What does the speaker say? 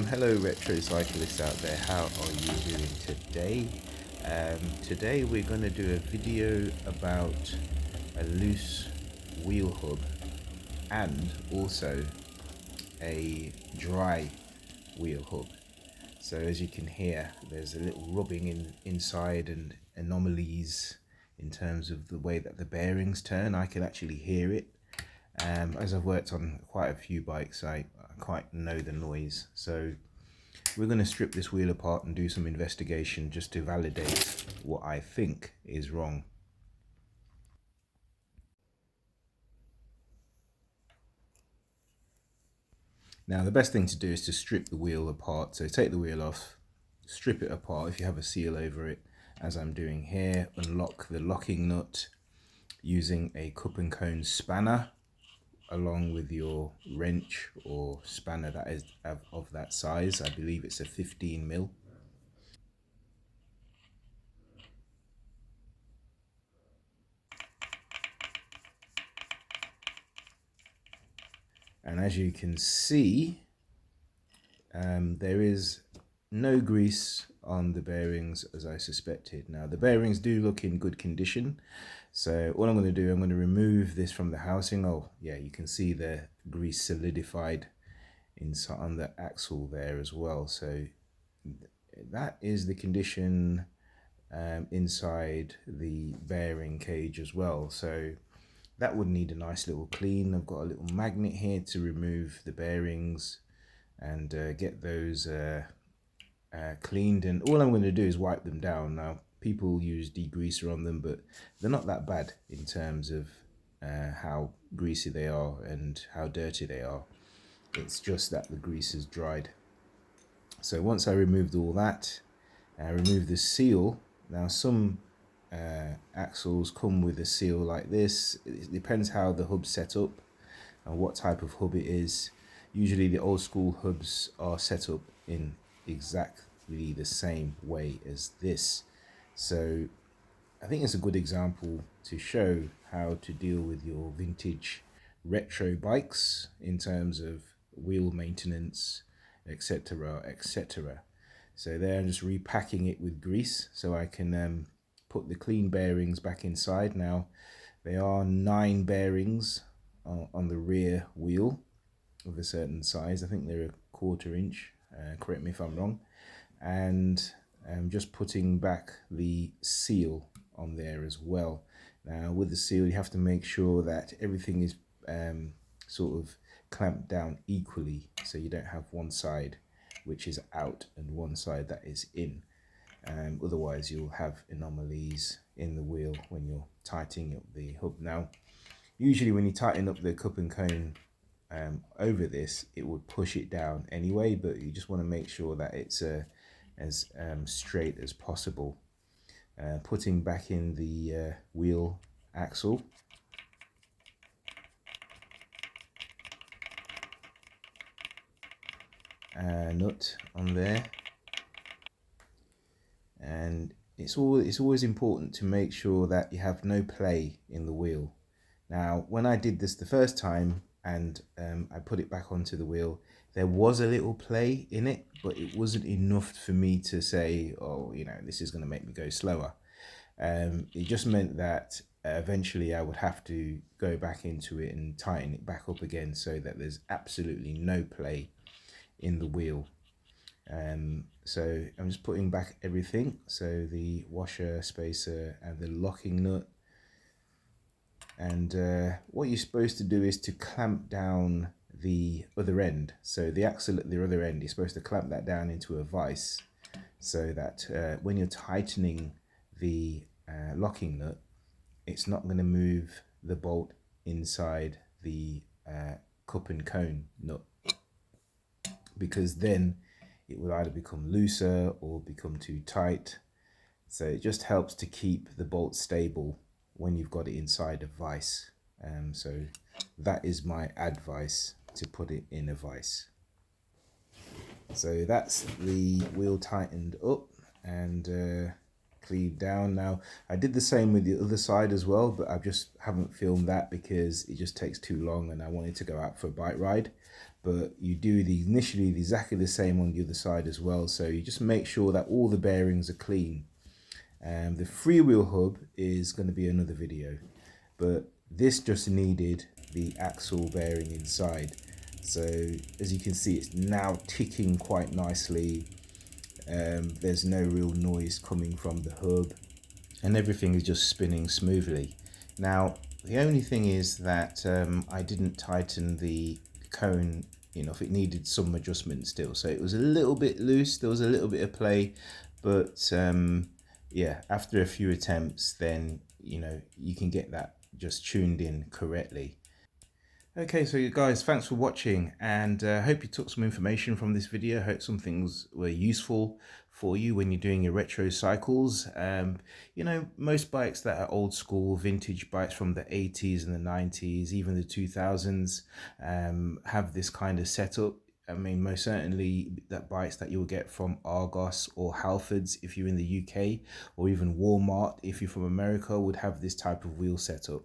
Hello retro cyclists out there, how are you doing today? Today we're going to do a video about a loose wheel hub and also a dry wheel hub. So as you can hear, there's a little rubbing inside and anomalies in terms of the way that the bearings turn. I can actually hear it. As I've worked on quite a few bikes, I quite know the noise. So we're going to strip this wheel apart and do some investigation just to validate what I think is wrong. Now the best thing to do is to strip the wheel apart. So take the wheel off, strip it apart if you have a seal over it, as I'm doing here. Unlock the locking nut using a cup and cone spanner, along with your wrench or spanner that is of that size. I believe it's a 15mm. And as you can see, there is no grease on the bearings as I suspected. Now the bearings do look in good condition. So what I'm going to do, I'm going to remove this from the housing. Oh yeah, you can see the grease solidified inside on the axle there as well. So that is the condition inside the bearing cage as well. So that would need a nice little clean. I've got a little magnet here to remove the bearings and get those cleaned, and all I'm going to do is wipe them down. Now people use degreaser on them, but they're not that bad in terms of how greasy they are and how dirty they are. It's just that the grease is dried. So once I removed all that, I removed the seal. Now some axles come with a seal like this. It depends how the hub's set up and what type of hub it is. Usually the old school hubs are set up in exactly the same way as this. So I think it's a good example to show how to deal with your vintage retro bikes in terms of wheel maintenance, etc, etc. So there, I'm just repacking it with grease so I can put the clean bearings back inside. Now there are 9 bearings on the rear wheel of a certain size. I think they're 1/4 inch, correct me if I'm wrong. And I'm just putting back the seal on there as well. Now with the seal, you have to make sure that everything is sort of clamped down equally, so you don't have one side which is out and one side that is in. Otherwise you'll have anomalies in the wheel when you're tightening up the hub. Now usually when you tighten up the cup and cone over this, it would push it down anyway, but you just want to make sure that it's as straight as possible. Putting back in the wheel axle. Nut on there, and it's always important to make sure that you have no play in the wheel. Now when I did this the first time and I put it back onto the wheel, there was a little play in it, but it wasn't enough for me to say, oh, you know, this is going to make me go slower. It just meant that eventually I would have to go back into it and tighten it back up again so that there's absolutely no play in the wheel. So I'm just putting back everything, so the washer, spacer and the locking nut. And what you're supposed to do is to clamp down the other end. So the axle at the other end, you're supposed to clamp that down into a vise so that when you're tightening the locking nut, it's not going to move the bolt inside the cup and cone nut, because then it will either become looser or become too tight. So it just helps to keep the bolt stable when you've got it inside a vise. So that is my advice, to put it in a vise. So that's the wheel tightened up and cleaned down. Now I did the same with the other side as well, but I just haven't filmed that because it just takes too long and I wanted to go out for a bike ride. but you do initially exactly the same on the other side as well. So you just make sure that all the bearings are clean. The freewheel hub is going to be another video, but this just needed the axle bearing inside. So as you can see, it's now ticking quite nicely. There's no real noise coming from the hub, and everything is just spinning smoothly. Now, the only thing is that I didn't tighten the cone enough. It needed some adjustment still, so it was a little bit loose. There was a little bit of play, but yeah, after a few attempts, then you can get that just tuned in correctly. Okay, so you guys, thanks for watching, and hope you took some information from this video. Hope some things were useful for you when you're doing your retro cycles. Most bikes that are old school, vintage bikes from the 80s and the 90s, even the 2000s, have this kind of setup. I mean, most certainly that bikes that you'll get from Argos or Halfords if you're in the UK, or even Walmart if you're from America, would have this type of wheel setup.